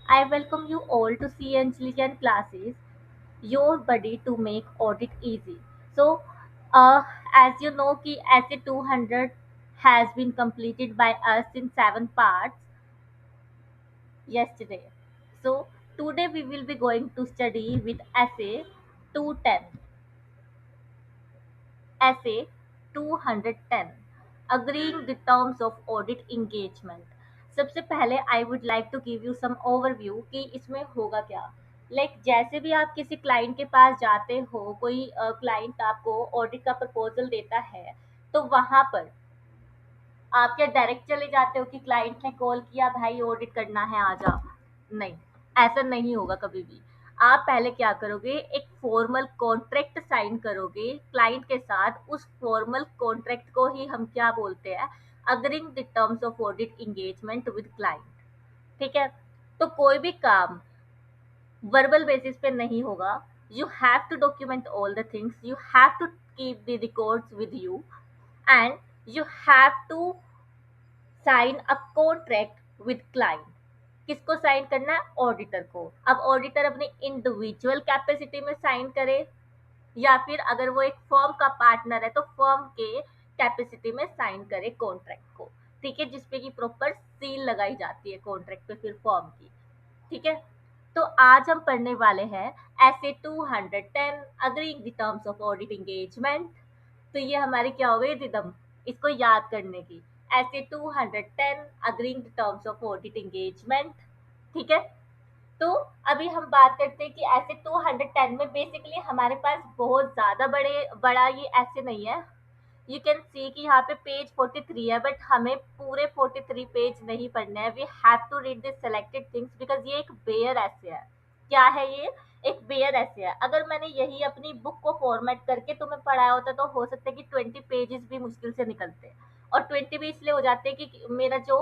I welcome you all to C Intelligent Classes, your buddy to make audit easy. So, uh, as you know, कि ऐसे 200 has been completed by us in 7 parts yesterday. So, today we will be going to study with essay 210. Essay 210, agreeing the terms of audit engagement. सबसे पहले I would like to give you some overview कि इसमें होगा क्या। जैसे भी आप किसी क्लाइंट के पास जाते हो, कोई क्लाइंट आपको ऑडिट का प्रपोजल देता है, तो वहां पर आप क्या डायरेक्ट चले जाते हो कि क्लाइंट ने कॉल किया, भाई ऑडिट करना है आ जा? नहीं, ऐसा नहीं होगा कभी भी। आप पहले क्या करोगे, एक फॉर्मल कॉन्ट्रैक्ट साइन करोगे क्लाइंट के साथ। उस फॉर्मल कॉन्ट्रैक्ट को ही हम क्या बोलते हैं, agreeing the terms of audit engagement with client. ठीक है। तो कोई भी काम वर्बल बेसिस पे नहीं होगा। You have to document all the things, you have to keep the records with you, and you have to sign a contract with client. किसको साइन करना है? ऑडिटर को। अब ऑडिटर अपनी इंडिविजुअल कैपेसिटी में साइन करे, या फिर अगर वो एक फर्म का पार्टनर है तो फर्म के कैपेसिटी में साइन करे कॉन्ट्रैक्ट को। ठीक है, जिसपे की प्रॉपर सील लगाई जाती है कॉन्ट्रैक्ट पे फिर फर्म की। ठीक है। तो आज हम पढ़ने वाले हैं ऐसे 210, agreeing the terms of audit engagement. तो ये हमारी क्या हो गई रिदम, इसको याद करने की। ऐसे 210, agreeing the terms of audit engagement. ठीक है। तो अभी हम बात करते हैं कि ऐसे 210 में बेसिकली हमारे पास बहुत ज़्यादा बड़ा ये ऐसे नहीं है। यू कैन सी कि यहाँ पे पेज 43 है, बट हमें पूरे 43 पेज नहीं पढ़ने हैं। We have to read this selected things because ये एक बेयर ऐसे है। क्या है ये? एक बेयर ऐसे है। अगर मैंने यही अपनी बुक को फॉर्मेट करके तुम्हें पढ़ाया होता तो हो सकता है कि 20 पेजेस भी मुश्किल से निकलते। और 20 भी इसलिए हो जाते हैं कि मेरा जो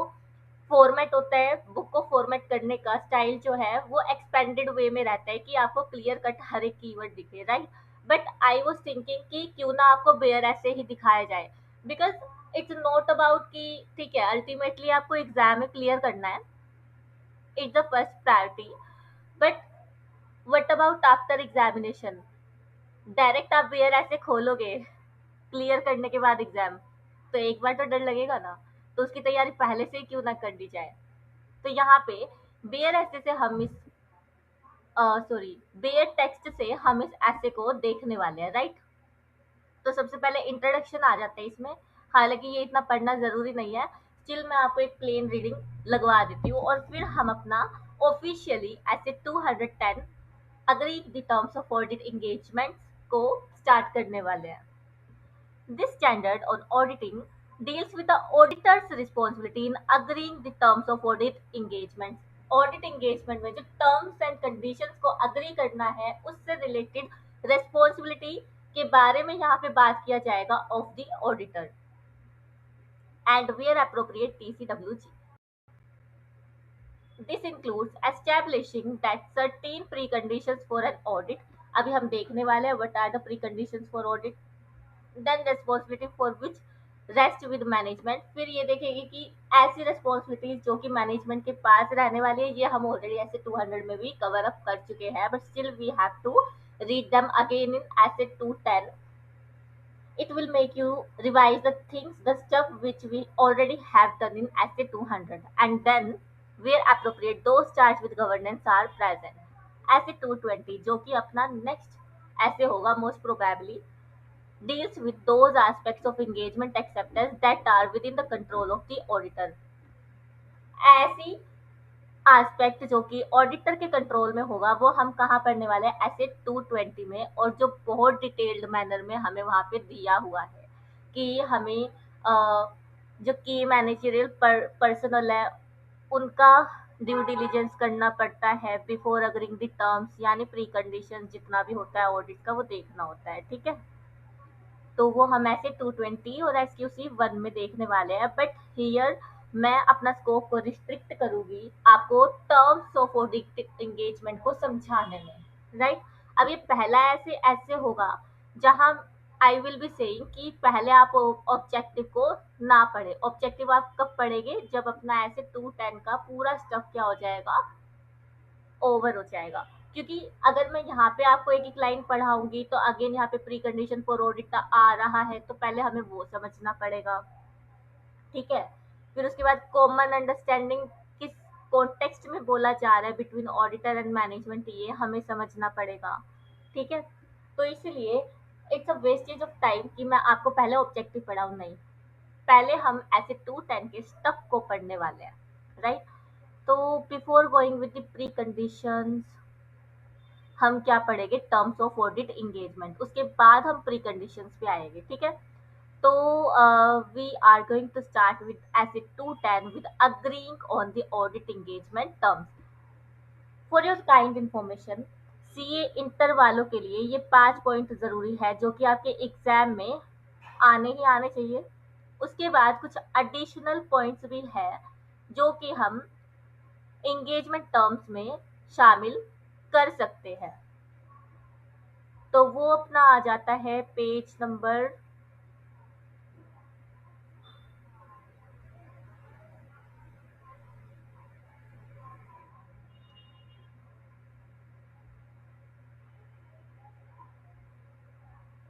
फॉर्मेट होता है, बुक को फॉर्मेट करने का स्टाइल जो है वो एक्सपेंडेड वे में रहता है कि आपको क्लियर कट हर एक कीवर्ड दिखे, right. But I was thinking कि क्यों ना आपको बेयर ऐसे ही दिखाया जाए, बिकॉज इट्स नॉट अबाउट कि ठीक है अल्टीमेटली आपको एग्जाम में क्लियर करना है, it's the first priority. But what about after examination? Direct आप बेयर ऐसे खोलोगे क्लियर करने के बाद एग्जाम, तो एक बार तो डर लगेगा ना। तो उसकी तैयारी पहले से ही क्यों ना कर ली जाए। तो यहाँ पे बेयर ऐसे से हम इस सॉरी बेयर टेक्स्ट से हम इस ऐसे को देखने वाले हैं, राइट। तो सबसे पहले इंट्रोडक्शन आ जाता है इसमें। हालांकि ये इतना पढ़ना जरूरी नहीं है, स्टिल मैं आपको एक प्लेन रीडिंग लगवा देती हूँ और फिर हम अपना ऑफिशियली ऐसे 210, agree the terms of audit engagement को स्टार्ट करने वाले हैं। This standard on auditing deals with the auditor's responsibility in agreeing the terms of audit engagements. Audit engagement में जो टर्म्स एंड कंडीशंस को अग्री करना है उससे रिलेटेड रेस्पॉन्सिबिलिटी के बारे में यहाँ पे बात किया जाएगा of the auditor and where appropriate TCWG. This includes establishing that certain preconditions for an audit. अभी हम देखने वाले हैं what are the preconditions for audit, then responsibility for which rest with management. फिर ये देखेंगे कि ऐसी रिस्पॉन्सिबिलिटीज जो कि मैनेजमेंट के पास रहने वाली है, ये हम ऑलरेडी ऐसे 200 में भी कवर अप कर चुके हैं, but still we have to read them again in SA 210। it will make you revise the things, the stuff which we already have done in essay 200, and then where appropriate those charged with governance are present. essay 220 जो कि अपना next essay होगा most probably, deals with those aspects of engagement acceptance that are within the control of the auditor। ऐसी aspect जो कि auditor के control में होगा वो हम कहाँ पढ़ने वाले हैं? ऐसे 220 में। और जो बहुत डिटेल्ड मैनर में हमें वहाँ पे दिया हुआ है कि हमें जो की मैनेजरियल पर्सनल है उनका ड्यू डिलिजेंस करना पड़ता है बिफोर अग्रिंग द टर्म्स, यानी प्री कंडीशन जितना भी होता है ऑडिट का वो देखना होता है। ठीक है। तो वो हम ऐसे 220 और एसक्यूसी 1 में देखने वाले हैं, बट हियर मैं अपना स्कोप को रिस्ट्रिक्ट करूंगी आपको टर्म्स ऑफ ऑडिट एंगेजमेंट को समझाने में, राइट। अब ये पहला ऐसे ऐसे होगा जहां आई विल बी सेइंग कि पहले आप ऑब्जेक्टिव को ना पढ़े। ऑब्जेक्टिव आप कब पढ़ेंगे? जब अपना ऐसे 210 का पूरा स्टफ क्या हो जाएगा, ओवर हो जाएगा। क्योंकि अगर मैं यहाँ पे आपको एक एक लाइन पढ़ाऊंगी तो अगेन यहाँ पे प्री कंडीशन फॉर ऑडिट आ रहा है, तो पहले हमें वो समझना पड़ेगा। ठीक है। फिर उसके बाद कॉमन अंडरस्टैंडिंग किस कॉन्टेक्स्ट में बोला जा रहा है बिटवीन ऑडिटर एंड मैनेजमेंट, ये हमें समझना पड़ेगा। ठीक है। तो इसलिए it's a wastage of time कि मैं आपको पहले ऑब्जेक्टिव पढ़ाऊँ, नहीं। पहले हम ऐसे 210 के स्टफ को पढ़ने वाले हैं, राइट। तो before going with the pre conditions हम क्या पढ़ेंगे, टर्म्स ऑफ ऑडिट इंगेजमेंट, उसके बाद हम प्री कंडीशंस पे आएंगे। ठीक है। तो we are going to start with essay 210 with agreeing on the audit engagement terms. For your kind information, CA inter वालों के लिए ये 5 पॉइंट जरूरी है जो कि आपके एग्जाम में आने ही आने चाहिए। उसके बाद कुछ एडिशनल पॉइंट्स भी है जो कि हम एंगेजमेंट टर्म्स में शामिल कर सकते हैं। तो वो अपना आ जाता है page number,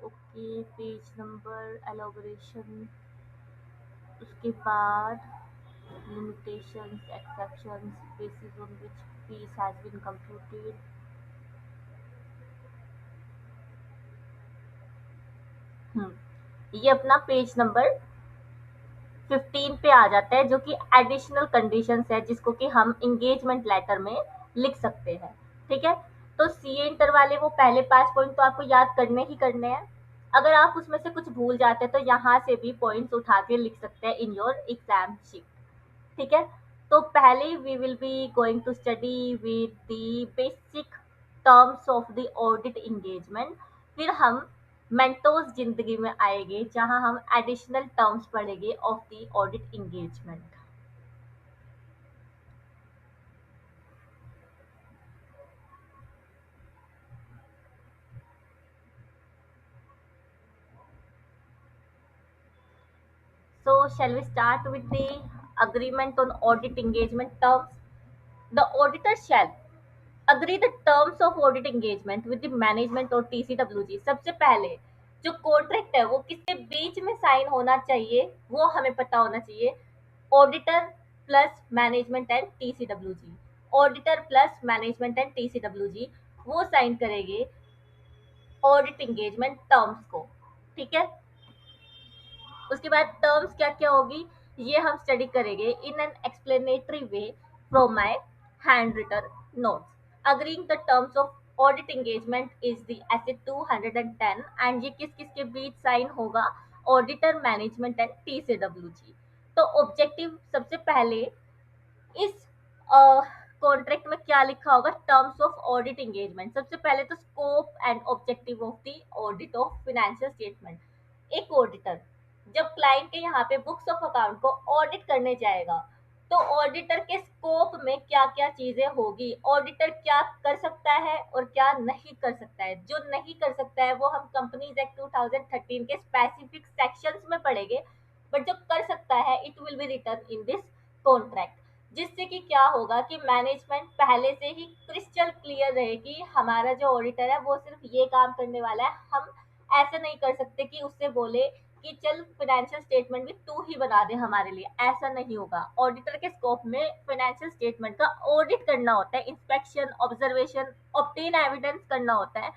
okay, page number elaboration, उसके बाद limitations, exceptions, basis on which fees has been computed। ये अपना पेज नंबर 15 पे आ जाता है, जो कि एडिशनल कंडीशंस है जिसको कि हम इंगेजमेंट लेटर में लिख सकते हैं। ठीक है। तो सीए इंटर वाले वो पहले 5 पॉइंट तो आपको याद करने ही करने हैं। अगर आप उसमें से कुछ भूल जाते हैं तो यहाँ से भी पॉइंट्स उठा के लिख सकते हैं इन योर एग्जाम शीट। ठीक है। तो पहले we will be going to study with the basic terms of the audit engagement. फिर हम मेंटोस जिंदगी में आएंगे जहां हम एडिशनल टर्म्स पढ़ेंगे of the audit engagement. So shall we start with the agreement on audit engagement terms? The auditor shall agree the terms of audit engagement with the management और TCWG। सबसे पहले जो कॉन्ट्रैक्ट है वो किसके बीच में sign होना चाहिए वो हमें पता होना चाहिए। Auditor plus management and TCWG, auditor plus management and TCWG वो साइन करेंगे ऑडिट इंगेजमेंट टर्म्स को। ठीक है। उसके बाद टर्म्स क्या क्या होगी ये हम स्टडी करेंगे in an explanatory way from my handwritten notes. Agreeing the terms of audit engagement is the SA 210 and ये किस किस के बीच साइन होगा, ऑडिटर, मैनेजमेंट एंड TCWG। तो ऑब्जेक्टिव सबसे पहले इस कॉन्ट्रैक्ट में क्या लिखा होगा, टर्म्स ऑफ ऑडिट एंगेजमेंट। सबसे पहले तो scope and objective of the audit of financial statement. एक ऑडिटर जब क्लाइंट के यहाँ पे बुक्स ऑफ अकाउंट को ऑडिट करने जाएगा तो ऑडिटर के स्कोप में क्या क्या चीजें होगी, ऑडिटर क्या कर सकता है और क्या नहीं कर सकता है। जो नहीं कर सकता है वो हम कंपनीज एक्ट 2013 के स्पेसिफिक सेक्शंस में पढ़ेंगे, बट जो कर सकता है it will B return in this contract. जिससे कि क्या होगा कि मैनेजमेंट पहले से ही क्रिस्टल क्लियर रहे कि हमारा जो ऑडिटर है वो सिर्फ ये काम करने वाला है। हम ऐसे नहीं कर सकते कि उससे बोले कि चल फाइनेंशियल स्टेटमेंट भी तू ही बना दे हमारे लिए, ऐसा नहीं होगा। ऑडिटर के स्कोप में फाइनेंशियल स्टेटमेंट का ऑडिट करना होता है, इंस्पेक्शन, ऑब्जर्वेशन, ऑब्टेन एविडेंस करना होता है,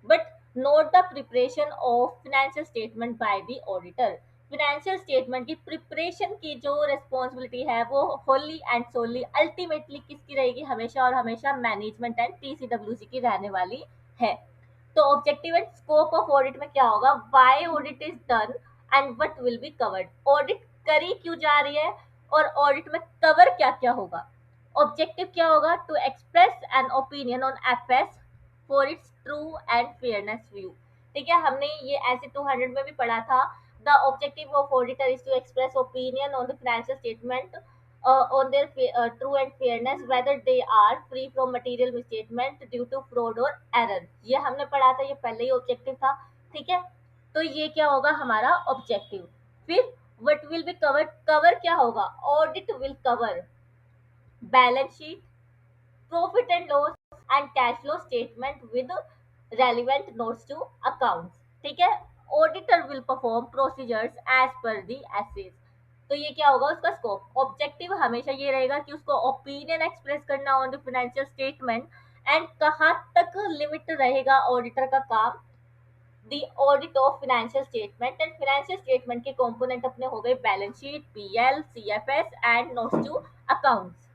but note the preparation of financial statement by the auditor. Financial statement की प्रिपरेशन की जो रिस्पॉन्सिबिलिटी है वो होली एंड सोली अल्टीमेटली किसकी रहेगी, हमेशा और हमेशा मैनेजमेंट एंड TCWG की रहने वाली है। तो objective and scope of audit में क्या होगा, why audit is done and what will be covered. Audit करी क्यों जा रही है और ऑडिट में कवर क्या क्या होगा। ऑब्जेक्टिव क्या होगा, to express an opinion on FS for its true and fairness view. ठीक है। हमने ये ऐसे 200 में भी पढ़ा था। The objective of auditor is to express opinion on the financial statement on their true and fairness whether they are free from material misstatement due to fraud or error। ये हमने पढ़ा था, ये पहले ही ऑब्जेक्टिव था। ठीक है। तो ये क्या होगा हमारा ऑब्जेक्टिव। फिर what will be covered, cover क्या होगा, audit will cover balance sheet, profit and loss and cash flow statement with relevant notes to accounts. ठीक है, auditor will perform procedures as per the essays. तो ये क्या होगा उसका स्कोप, ऑब्जेक्टिव हमेशा ये रहेगा कि उसको ओपिनियन एक्सप्रेस करना on the financial statement. And कहाँ तक लिमिट रहेगा ऑडिटर का काम, the audit of financial statement. And financial statement के कंपोनेंट अपने हो गए balance sheet, PL, CFS and notes to accounts.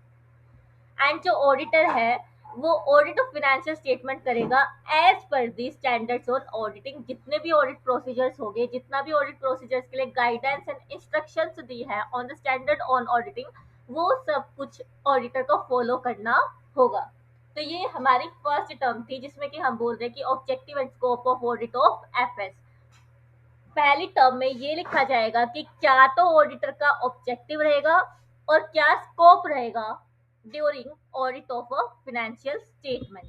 And जो ऑडिटर है वो ऑडिट ऑफ फाइनेंशियल स्टेटमेंट करेगा as per the standards on auditing. जितने भी ऑडिट प्रोसीजर्स हो गए, जितना भी ऑडिट प्रोसीजर्स के लिए गाइडेंस एंड इंस्ट्रक्शंस दी है on the standard on auditing, वो सब कुछ ऑडिटर को फॉलो करना होगा। तो ये हमारी फर्स्ट टर्म थी जिसमें कि हम बोल रहे हैं कि objective and scope of audit of FS. पहली टर्म में ये लिखा जाएगा कि क्या तो ऑडिटर का ऑब्जेक्टिव रहेगा और क्या स्कोप रहेगा during audit of a financial statement.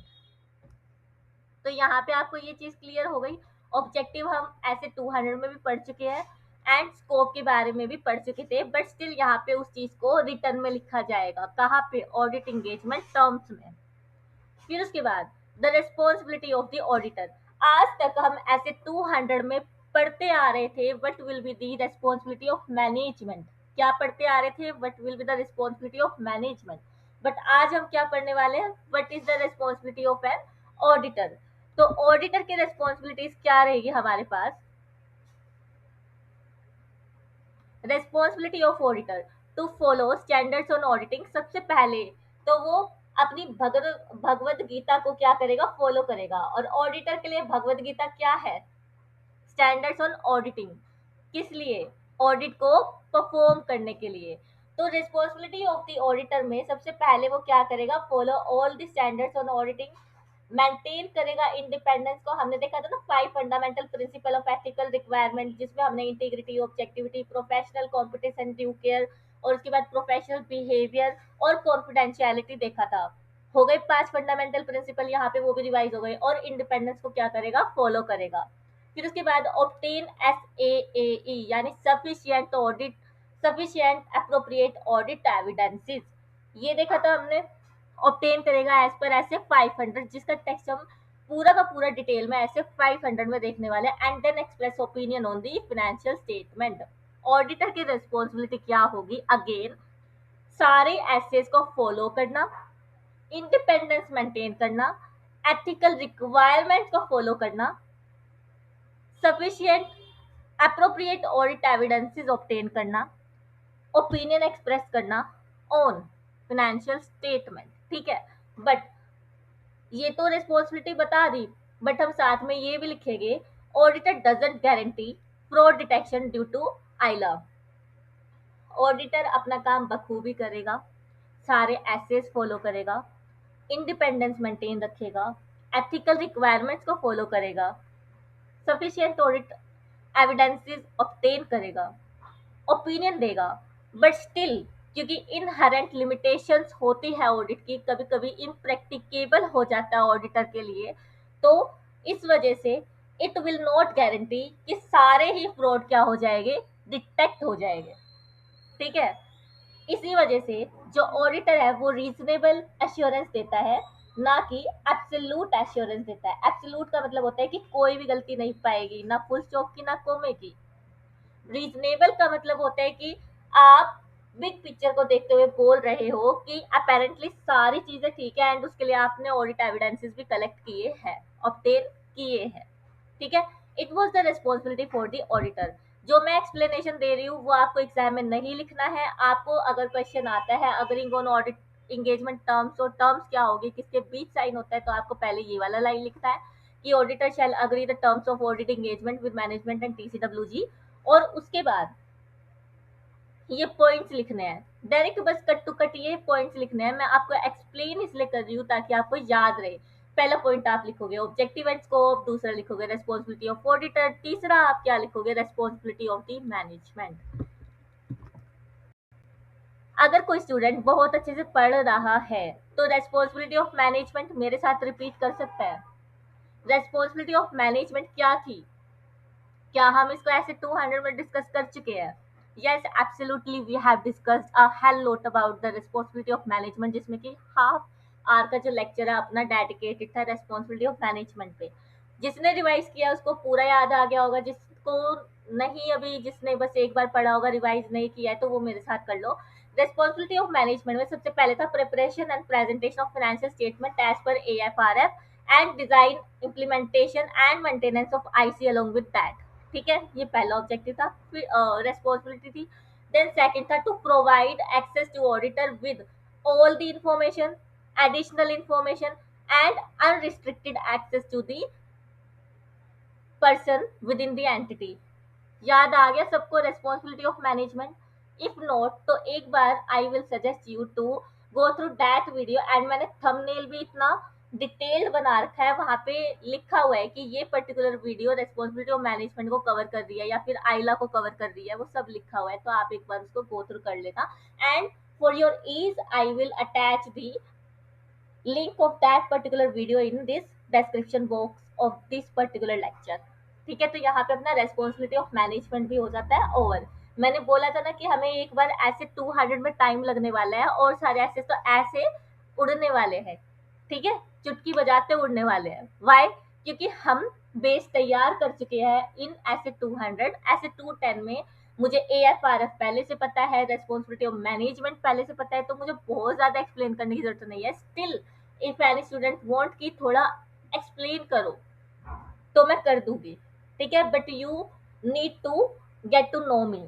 तो यहाँ पे आपको ये चीज क्लियर हो गई। ऑब्जेक्टिव हम ऐसे 200 में भी पढ़ चुके हैं एंड स्कोप के बारे में भी पढ़ चुके थे, बट स्टिल यहाँ पे उस चीज को रिटर्न में लिखा जाएगा, कहाँ पे, ऑडिट इंगेजमेंट टर्म्स में। फिर उसके बाद the responsibility of the auditor. आज तक हम ऐसे 200 में पढ़ते आ रहे थे what will be the responsibility of management. क्या पढ़ते आ रहे थे, what will be the responsibility of management. But आज हम क्या पढ़ने वाले हैं, what is the responsibility of an auditor. तो ऑडिटर की रिस्पॉन्सिबिलिटीज क्या रहेगी हमारे पास, responsibility of auditor to follow standards on auditing. सबसे पहले तो वो अपनी भगवत गीता को क्या करेगा, फॉलो करेगा। और ऑडिटर के लिए भगवत गीता क्या है, स्टैंडर्ड्स ऑन ऑडिटिंग। किस लिए, ऑडिट को परफॉर्म करने के लिए। तो रिस्पॉन्सिबिलिटी ऑफ द ऑडिटर में सबसे पहले वो क्या करेगा, follow all the standards on auditing, maintain करेगा इंडिपेंडेंस को। हमने देखा था ना 5 fundamental principle of ethical requirement, जिसमें हमने integrity, objectivity, professional competition, due care, और उसके बाद प्रोफेशनल बिहेवियर और कॉन्फिडेंशियलिटी देखा था। हो गए 5 फंडामेंटल प्रिंसिपल, यहाँ पे वो भी रिवाइज हो गए। और इंडिपेंडेंस को क्या करेगा, फॉलो करेगा। फिर उसके बाद ऑब्टेन SAAE यानी sufficient audit, sufficient appropriate audit evidences, ये देखा था हमने। ऑब्टेन करेगा एज पर ऐसे 500, जिसका टेक्स्ट हम पूरा का पूरा डिटेल में ऐसे 500 में देखने वाले। And then express opinion on the financial statement. Auditor की रिस्पॉन्सिबिलिटी क्या होगी, अगेन सारे एसेस को फॉलो करना, इंडिपेंडेंस मेंटेन करना, एथिकल रिक्वायरमेंट को फॉलो करना, sufficient appropriate audit evidences obtain करना, ओपिनियन एक्सप्रेस करना ऑन फाइनेंशियल स्टेटमेंट। ठीक है, बट ये तो रिस्पॉन्सिबिलिटी बता दी, बट हम साथ में ये भी लिखेंगे, auditor doesn't guarantee fraud detection due to आइला। ऑडिटर अपना काम बखूबी करेगा, सारे एसेस फॉलो करेगा, इंडिपेंडेंस मेंटेन रखेगा, एथिकल रिक्वायरमेंट्स को फॉलो करेगा, सफिशिएंट ऑडिट एविडेंसेस ऑब्टेन करेगा, ओपिनियन देगा। बट स्टिल क्योंकि इनहेरेंट लिमिटेशंस होती है ऑडिट की, कभी कभी इम्प्रैक्टिकेबल हो जाता है ऑडिटर के लिए, तो इस वजह से इट विल नॉट गारंटी कि सारे ही फ्रॉड क्या हो जाएंगे, डिटेक्ट हो जाएंगे। ठीक है, इसी वजह से जो ऑडिटर है वो रीजनेबल एश्योरेंस देता है, ना कि एब्सोल्यूट एश्योरेंस देता है। एब्सोल्यूट का मतलब होता है कि कोई भी गलती नहीं पाएगी, ना फुल स्टॉप की ना कोमे की। रीजनेबल का मतलब होता है कि आप बिग पिक्चर को देखते हुए बोल रहे हो कि अपेरेंटली सारी चीजें ठीक है, एंड उसके लिए आपने ऑडिट एविडेंसेस भी कलेक्ट किए हैं, ऑब्टेन किए हैं। ठीक है, it was the responsibility for the auditor. जो मैं एक्सप्लेनेशन दे रही हूँ वो आपको एग्जाम में नहीं लिखना है। आपको अगर क्वेश्चन आता है अगरिंग ऑन ऑडिट इंगेजमेंट टर्म्स, और टर्म्स क्या होगी, किसके बीच साइन होता है, तो आपको पहले ये वाला लाइन लिखना है कि auditor shall agree the terms of audit engagement with management and TCWG। और उसके बाद ये पॉइंट्स लिखने हैं डायरेक्ट, बस कट टू कट ये पॉइंट्स लिखने हैं। मैं आपको एक्सप्लेन इसलिए कर रही हूँ ताकि आपको याद रहे। पहला पॉइंट आप लिखोगे ऑब्जेक्टिव एंड स्कोप, दूसरा लिखोगे रिस्पॉन्सिबिलिटी ऑफ ऑडिटर, तीसरा आप क्या लिखोगे, रिस्पॉन्सिबिलिटी ऑफ द मैनेजमेंट। अगर कोई स्टूडेंट बहुत अच्छे से पढ़ रहा है तो रिस्पॉन्सिबिलिटी ऑफ मैनेजमेंट मेरे साथ रिपीट कर सकता है। रिस्पॉन्सिबिलिटी ऑफ मैनेजमेंट क्या थी, क्या हम इसको ऐसे 200 में डिस्कस कर चुके हैं? Yes, absolutely. We have discussed a hell lot about the responsibility of management, जिसमें कि हाफ आर का जो लेक्चर है अपना डेडिकेटेड था रेस्पॉन्सिबिलिटी ऑफ मैनेजमेंट पे। जिसने रिवाइज किया उसको पूरा याद आ गया होगा, जिसको नहीं, अभी जिसने बस एक बार पढ़ा होगा रिवाइज नहीं किया है तो वो मेरे साथ कर लो। रेस्पॉन्सिबिलिटी ऑफ मैनेजमेंट में सबसे पहले था preparation and presentation of financial statement as per AFRF and design implementation and maintenance of IC along with that. ठीक है, ये पहला ऑब्जेक्टिव था, फिर रेस्पॉन्सिबिलिटी थी। देन सेकंड था to provide access to auditor with all the information, additional information and unrestricted access to the person within the entity। याद आ गया सबको responsibility of management? If not तो एक बार I will suggest you to go through that video, and मैंने thumbnail भी इतना डिटेल्ड बना रखा है, वहां पे लिखा हुआ है कि ये particular video responsibility of management को कवर कर रही है या फिर आइला को कवर कर रही है, वो सब लिखा हुआ है, तो आप एक बार उसको गो थ्रू कर लेना। And for your ease I will attach the link of that particular video in this description box of this particular lecture। ठीक है, तो यहाँ पे अपना रेस्पॉन्सिबिलिटी ऑफ मैनेजमेंट भी हो जाता है ओवर। मैंने बोला था ना कि हमें एक बार ऐसे 200 में टाइम लगने वाला है और सारे ऐसे तो ऐसे उड़ने वाले हैं। ठीक है, चुटकी बजाते उड़ने वाले हैं। वाई? क्योंकि हम बेस तैयार कर चुके हैं इन ऐसे 200, ऐसे 210 में मुझे AFRF पहले से पता है, रेस्पॉन्सिबिलिटी ऑफ मैनेजमेंट पहले से पता है, तो मुझे बहुत ज्यादा एक्सप्लेन करने की जरूरत नहीं है। Still if any student want कि थोड़ा एक्सप्लेन करो तो मैं कर दूंगी। ठीक है, but you need to get to know me.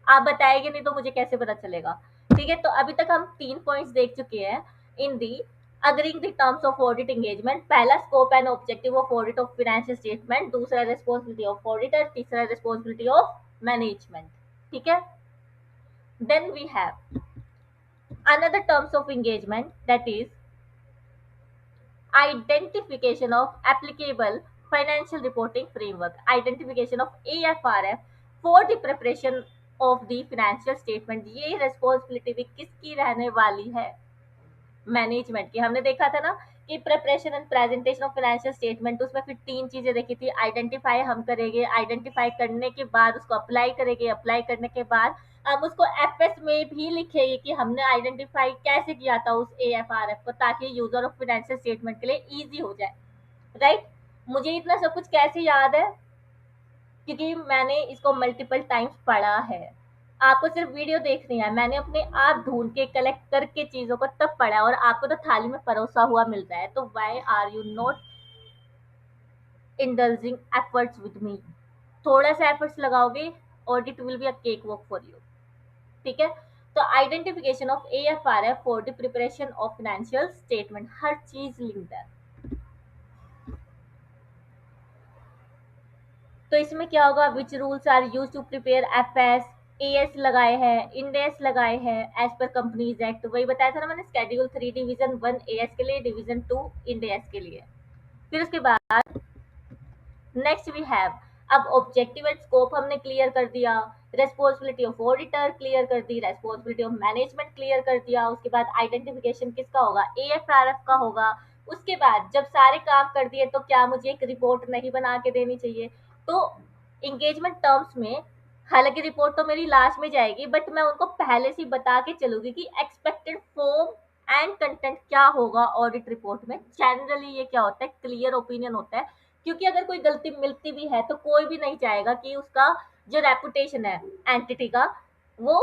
आप बताएंगे नहीं तो मुझे कैसे पता चलेगा? ठीक है, तो अभी तक हम 3 पॉइंट्स देख चुके हैं in the agreeing the terms of audit engagement. पहला scope and objective of audit of financial statement, दूसरा रिस्पांसिबिलिटी ऑफ ऑडिटर, तीसरा रिस्पांसिबिलिटी ऑफ मैनेजमेंट। ठीक है, then we have another terms of engagement, that is identification of applicable financial reporting framework, identification of AFRF for the preparation of the financial statement। ये responsibility भी किसकी रहने वाली है? Management की। हमने देखा था ना कि preparation and presentation of financial statement, उसमें फिर 3 चीजें देखी थी। आइडेंटिफाई हम करेंगे, आइडेंटिफाई करने के बाद उसको अप्लाई करेंगे, अप्लाई करने के बाद हम उसको FS में भी लिखेंगे कि हमने आइडेंटिफाई कैसे किया था उस AFRF को, ताकि यूजर ऑफ फाइनेंशियल स्टेटमेंट के लिए ईजी हो जाए। राइट? मुझे इतना सब कुछ कैसे याद है? क्योंकि मैंने इसको मल्टीपल टाइम्स पढ़ा है। आपको सिर्फ वीडियो देखनी है, मैंने अपने आप ढूंढ के कलेक्ट करके चीजों को तब पढ़ा, और आपको तो थाली में परोसा हुआ मिल रहा है, तो why are you not indulging efforts with me? थोड़ा सा एफर्ट्स लगाओगे और it will be a cake walk for you. ठीक है, तो identification of AFRF for the preparation of financial statement, हर चीज लिंक्ड है। तो इसमें क्या होगा? Which rules are use to prepare FS, AS लगाए हैं, इंडेस लगाए हैं एज पर कंपनीज एक्ट। वही बताया था ना मैंने, स्केड्यूल 3 डिवीजन 1 AS के लिए, डिवीजन 2 इंडेस के लिए। फिर उसके बाद नेक्स्ट वी हैव, अब ऑब्जेक्टिव एंड स्कोप हमने क्लियर कर दिया, रेस्पॉन्सिबिलिटी ऑफ ऑडिटर क्लियर कर दी, रेस्पॉन्सिबिलिटी ऑफ मैनेजमेंट क्लियर कर दिया। उसके बाद आइडेंटिफिकेशन किसका होगा? AFRF का होगा। उसके बाद जब सारे काम कर दिए तो क्या मुझे एक रिपोर्ट नहीं बना के देनी चाहिए? तो इंगेजमेंट टर्म्स में हालांकि रिपोर्ट तो मेरी लास्ट में जाएगी, बट मैं उनको पहले से बता के चलूंगी कि एक्सपेक्टेड फॉर्म एंड कंटेंट क्या होगा ऑडिट रिपोर्ट में। जनरली ये क्या होता है? क्लियर ओपिनियन होता है, क्योंकि अगर कोई गलती मिलती भी है तो कोई भी नहीं चाहेगा कि उसका जो रेपुटेशन है एंटिटी का वो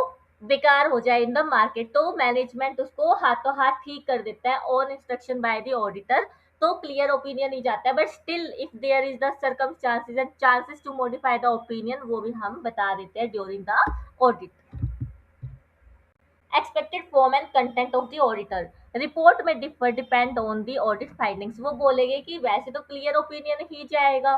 बेकार हो जाए इन द मार्केट। तो मैनेजमेंट उसको हाथों हाथ ठीक कर देता है on instruction by the auditor. तो क्लियर ओपिनियन ही जाता है, but still if there is the circumstances and chances to modify the opinion, वो भी हम बता देते हैं during the audit. Expected form and content of the auditor, report में differ depend on the audit findings. वो बोलेंगे कि वैसे तो क्लियर ओपिनियन ही जाएगा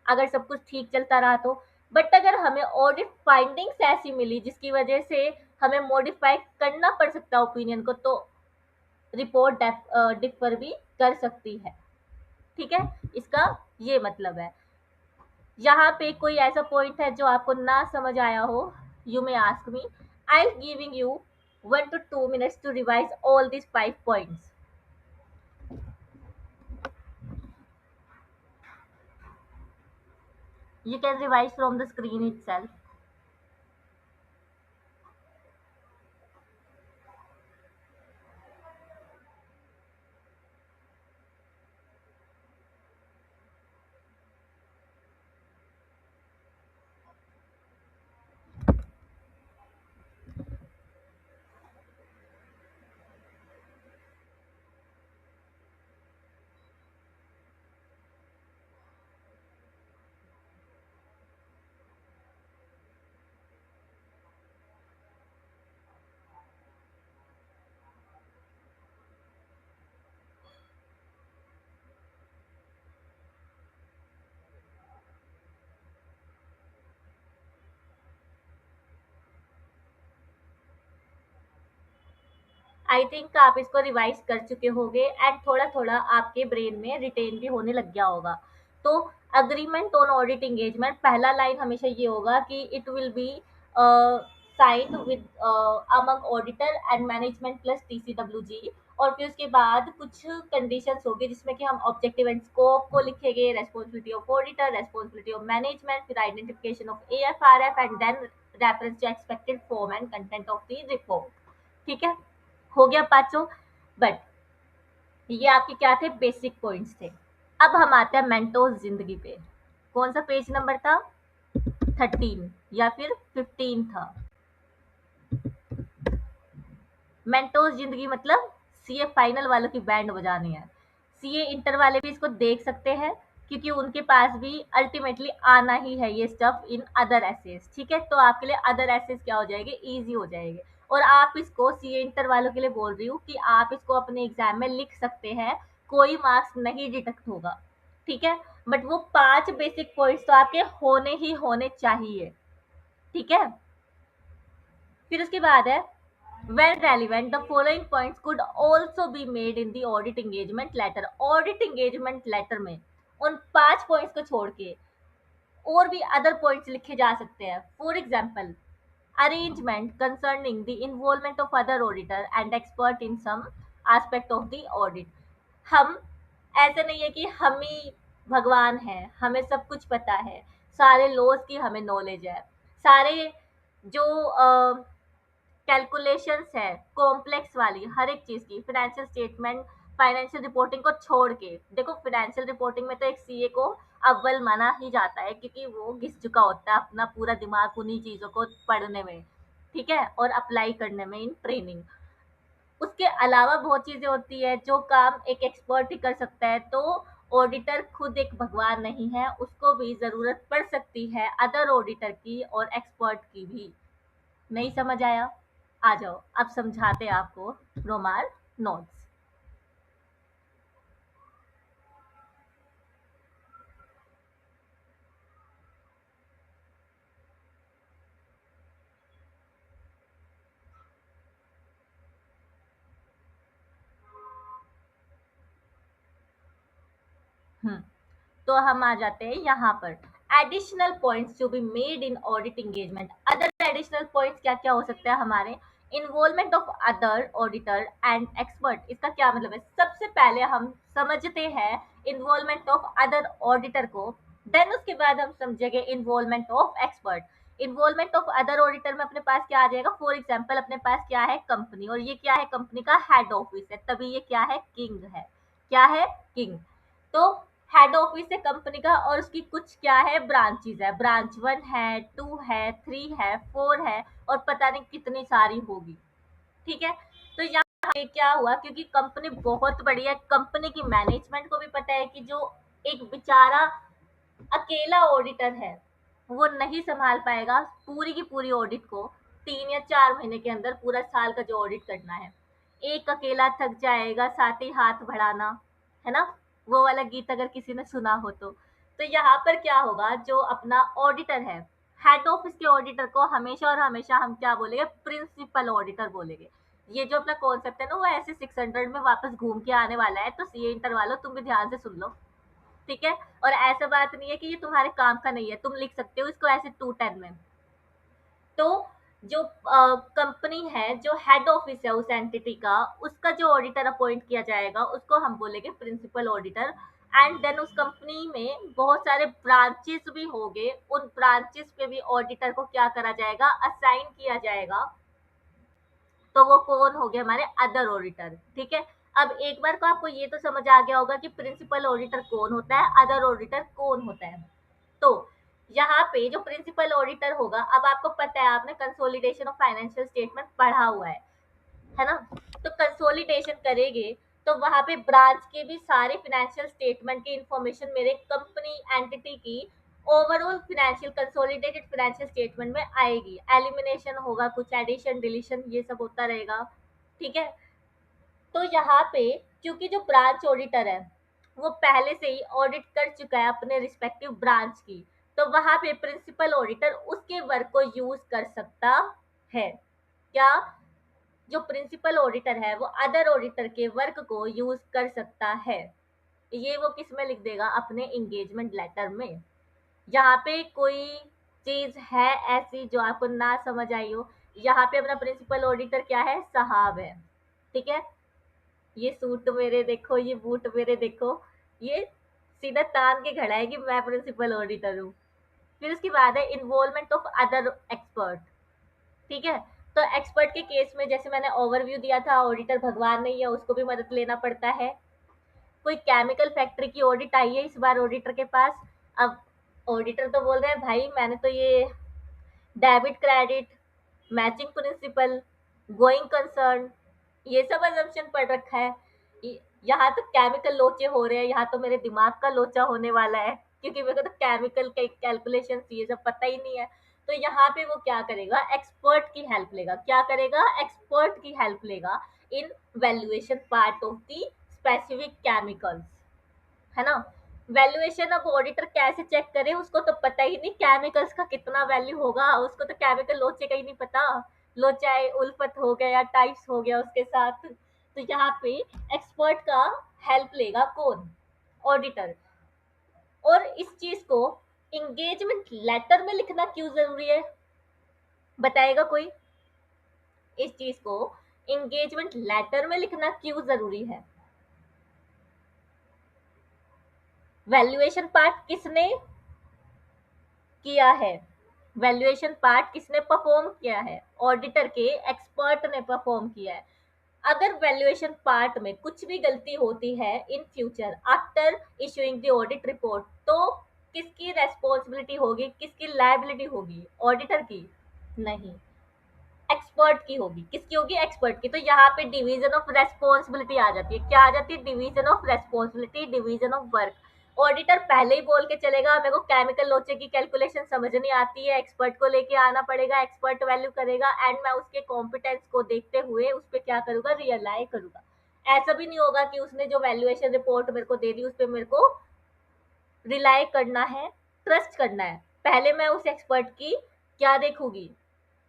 अगर सब कुछ ठीक चलता रहा तो, बट अगर हमें ऑडिट फाइंडिंग्स ऐसी मिली जिसकी वजह से हमें मॉडिफाई करना पड़ सकता है ओपिनियन को, तो रिपोर्ट डिफर भी कर सकती है। ठीक है, इसका ये मतलब है। यहाँ पे कोई ऐसा पॉइंट है जो आपको ना समझ आया हो? You may ask me, I am giving you 1 to 2 minutes to revise all these 5 points। You can revise from the screen itself। I think आप इसको रिवाइज कर चुके होंगे एंड थोड़ा थोड़ा आपके ब्रेन में रिटेन भी होने लग गया होगा। तो अग्रीमेंट ऑन ऑडिट एंगेजमेंट, पहला लाइन हमेशा ये होगा कि it will be signed with among auditor and management plus TCWG. और फिर उसके बाद कुछ कंडीशंस होंगे जिसमें कि हम ऑब्जेक्टिव एंड स्कोप को लिखेंगे, responsibility of auditor, responsibility of management, फिर identification of AFRF and then reference to expected form and content of the report. ठीक है, हो गया पांचों। बट ये आपके क्या थे, बेसिक पॉइंट्स थे। अब हम आते हैं मेंटोस जिंदगी पे। कौन सा पेज नंबर था, 13 या फिर 15 था। मेंटोस जिंदगी मतलब सीए फाइनल वालों की बैंड बजानी है। सीए इंटर वाले भी इसको देख सकते हैं क्योंकि उनके पास भी अल्टीमेटली आना ही है ये स्टफ इन अदर एसेस। ठीक है, तो आपके लिए अदर एसेस क्या हो जाएंगे, इजी हो जाएंगे। और आप इसको सीए इंटर वालों के लिए बोल रही हूँ कि आप इसको अपने एग्जाम में लिख सकते हैं, कोई मार्क्स नहीं डिडक्ट होगा। ठीक है, बट वो 5 बेसिक पॉइंट्स तो आपके होने ही होने चाहिए। ठीक है, फिर उसके बाद है when relevant the following points could also be made in the audit engagement letter। audit engagement letter में उन 5 पॉइंट्स को छोड़ के और भी अदर पॉइंट्स लिखे जा सकते हैं। For example, arrangement concerning the involvement of other auditor and expert in some aspect of the audit। हम ऐसा नहीं है कि हम ही भगवान हैं, हमें सब कुछ पता है, सारे लॉज की हमें नॉलेज है, सारे जो कैलकुलेशंस है कॉम्प्लेक्स वाली हर एक चीज की, फाइनेंशियल स्टेटमेंट, फाइनेंशियल रिपोर्टिंग को छोड़ के। देखो फाइनेंशियल रिपोर्टिंग में तो एक सीए को अव्वल माना ही जाता है क्योंकि वो घिस चुका होता है अपना पूरा दिमाग उन्हीं चीजों को पढ़ने में, ठीक है, और अप्लाई करने में इन ट्रेनिंग। उसके अलावा बहुत चीजें होती है जो काम एक एक्सपर्ट ही कर सकता है। तो ऑडिटर खुद एक भगवान नहीं है, उसको भी जरूरत पड़ सकती है अदर ऑडिटर की और एक्सपर्ट की भी। नहीं समझ आया, आ जाओ अब समझाते हैं आपको रोमार नोट्स। हम्म, तो हम आ जाते हैं यहाँ पर एडिशनल पॉइंट्स जो भी made in audit engagement. Other additional points क्या क्या हो सकते हैं हमारे, involvement of other auditor and expert. इसका क्या मतलब है, सबसे पहले हम समझते हैं इन्वॉल्वमेंट ऑफ अदर ऑडिटर को, देन उसके बाद हम समझेंगे involvement of expert. Involvement of other auditor में अपने पास क्या आ जाएगा, फॉर एग्जाम्पल अपने पास क्या है, कंपनी, और ये क्या है, कंपनी का हेड ऑफिस है, तभी ये क्या है, किंग है। क्या है, किंग। तो हेड ऑफिस है कंपनी का और उसकी कुछ क्या है, ब्रांचेस है, ब्रांच 1 है, 2 है, 3 है, 4 है, और पता नहीं कितनी सारी होगी। ठीक है, तो यहाँ पे क्या हुआ, क्योंकि कंपनी बहुत बड़ी है, कंपनी की मैनेजमेंट को भी पता है कि जो एक बेचारा अकेला ऑडिटर है वो नहीं संभाल पाएगा पूरी की पूरी ऑडिट को 3 या 4 महीने के अंदर, पूरा साल का जो ऑडिट करना है। एक अकेला थक जाएगा, साथ ही हाथ बढ़ाना, है ना, वो वाला गीत अगर किसी ने सुना हो तो यहाँ पर क्या होगा, जो अपना ऑडिटर है, हेड ऑफिस के ऑडिटर को हमेशा और हमेशा हम क्या बोलेंगे, प्रिंसिपल ऑडिटर बोलेंगे। ये जो अपना कॉन्सेप्ट है ना, वो ऐसे 600 में वापस घूम के आने वाला है, तो सीए इंटर वालों तुम भी ध्यान से सुन लो। ठीक है, और ऐसा बात नहीं है कि ये तुम्हारे काम का नहीं है, तुम लिख सकते हो इसको ऐसे 210 में। तो जो कंपनी है, जो हेड ऑफिस है उस एंटिटी का, उसका जो ऑडिटर अपॉइंट किया जाएगा उसको हम बोलेंगे प्रिंसिपल ऑडिटर। एंड देन उस कंपनी में बहुत सारे ब्रांचेस भी होंगे, उन ब्रांचेस पे भी ऑडिटर को क्या करा जाएगा, असाइन किया जाएगा। तो वो कौन हो गया, हमारे अदर ऑडिटर। ठीक है, अब एक बार को आपको ये तो समझ आ गया होगा कि प्रिंसिपल ऑडिटर कौन होता है, अदर ऑडिटर कौन होता है। तो यहाँ पे जो प्रिंसिपल ऑडिटर होगा, अब आपको पता है, आपने कंसोलिडेशन ऑफ फाइनेंशियल स्टेटमेंट पढ़ा हुआ है ना। तो कंसोलिडेशन करेंगे तो वहां पे ब्रांच के भी सारे फाइनेंशियल स्टेटमेंट की इंफॉर्मेशन मेरे कंपनी एंटिटी की overall financial consolidated financial statement में आएगी। एलिमिनेशन होगा, कुछ एडिशन डिलीशन ये सब होता रहेगा। ठीक है, तो यहाँ पे क्योंकि जो ब्रांच ऑडिटर है वो पहले से ही ऑडिट कर चुका है अपने रिस्पेक्टिव ब्रांच की, तो वहां पे प्रिंसिपल ऑडिटर उसके वर्क को यूज कर सकता है। क्या, जो प्रिंसिपल ऑडिटर है वो अदर ऑडिटर के वर्क को यूज कर सकता है। ये वो किस में लिख देगा, अपने एंगेजमेंट लेटर में। यहाँ पे कोई चीज है ऐसी जो आपको ना समझ आई हो? यहाँ पे अपना प्रिंसिपल ऑडिटर क्या है, साहब है। ठीक है, ये सूट मेरे देखो, ये बूट मेरे देखो, ये सीधा तान के खड़ा है कि मैं प्रिंसिपल ऑडिटर हूँ। फिर उसके बाद है इन्वॉल्वमेंट ऑफ अदर एक्सपर्ट। ठीक है, तो एक्सपर्ट के केस में जैसे मैंने ओवरव्यू दिया था, ऑडिटर भगवान नहीं है, उसको भी मदद लेना पड़ता है। कोई केमिकल फैक्ट्री की ऑडिट आई है इस बार ऑडिटर के पास। अब ऑडिटर तो बोल रहे हैं भाई मैंने तो ये debit credit, matching principal, going concern, ये सब अजम्पशन पढ़ रखा है। यहाँ तो केमिकल लोचे हो रहे हैं, यहाँ तो मेरे दिमाग का लोचा होने वाला है, क्योंकि मेरे को तो केमिकल के कैलकुलेशन ये सब पता ही नहीं है। तो यहाँ पे वो क्या करेगा, एक्सपर्ट की हेल्प लेगा। क्या करेगा, एक्सपर्ट की हेल्प लेगा in valuation part of the specific chemicals, है ना। वैल्यूएशन अब ऑडिटर कैसे चेक करे, उसको तो पता ही नहीं केमिकल्स का कितना वैल्यू होगा, उसको तो केमिकल लोचे का ही नहीं पता। लोचाए उल्फत हो गया या टाइप्स हो गया उसके साथ। तो यहाँ पे एक्सपर्ट का हेल्प लेगा कौन, ऑडिटर। और इस चीज को इंगेजमेंट लेटर में लिखना क्यों जरूरी है, बताएगा कोई? इस चीज को इंगेजमेंट लेटर में लिखना क्यों जरूरी है? वैल्यूएशन पार्ट किसने किया है, वैल्यूएशन पार्ट किसने परफॉर्म किया है, ऑडिटर के एक्सपर्ट ने परफॉर्म किया है। अगर वैल्यूएशन पार्ट में कुछ भी गलती होती है in future after issuing the audit report, तो किसकी रेस्पॉन्सिबिलिटी होगी, किसकी लायबिलिटी होगी, ऑडिटर की? नहीं, एक्सपर्ट की होगी। किसकी होगी, एक्सपर्ट की। तो यहाँ पे डिवीजन ऑफ रेस्पॉन्सिबिलिटी आ जाती है। क्या आ जाती है, division of responsibility, division of work. Auditor पहले ही बोल के चलेगा मेरे को केमिकल लोचे की कैलकुलेशन समझ नहीं आती है, एक्सपर्ट को लेके आना पड़ेगा, एक्सपर्ट वैल्यू करेगा एंड मैं उसके कॉम्पिटेंस को देखते हुए उस पर क्या करूंगा, रियलाई करूंगा। ऐसा भी नहीं होगा कि उसने जो वैल्यूएशन रिपोर्ट मेरे को दे दी उस पर मेरे को रिलाई करना है, ट्रस्ट करना है। पहले मैं उस एक्सपर्ट की क्या देखूंगी,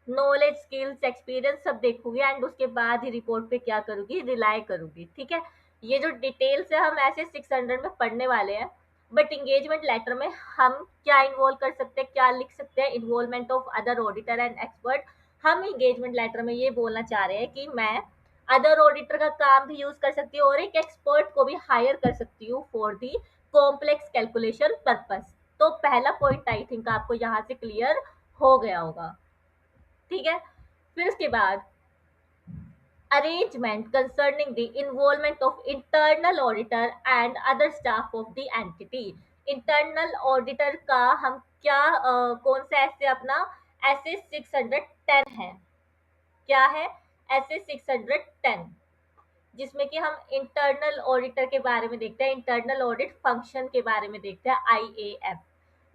नॉलेज, स्किल्स, एक्सपीरियंस सब देखूंगी एंड उसके बाद ही रिपोर्ट पे क्या करूंगी, रिलाई करूंगी। ठीक है, ये जो डिटेल्स है हम ऐसे 600 में पढ़ने वाले हैं। बट इंगेजमेंट लेटर में हम क्या इन्वॉल्व कर सकते हैं, क्या लिख सकते हैं, involvement of other auditor and expert. हम इंगेजमेंट लेटर में ये बोलना चाह रहे हैं कि मैं अदर ऑडिटर का काम भी यूज कर सकती हूँ और एक एक्सपर्ट को भी हायर कर सकती हूँ for the complex calculation purpose. तो पहला पॉइंट आई थिंक आपको यहाँ से क्लियर हो गया होगा। ठीक है, फिर उसके बाद arrangement concerning the involvement of internal auditor and other staff of the entity। internal auditor का हम क्या कौन सा ऐसे अपना ऐसे 610 है, क्या है, ऐसे 610, जिसमें कि हम इंटरनल ऑडिटर के बारे में देखते हैं, इंटरनल ऑडिट फंक्शन के बारे में देखते हैं, आईएएफ।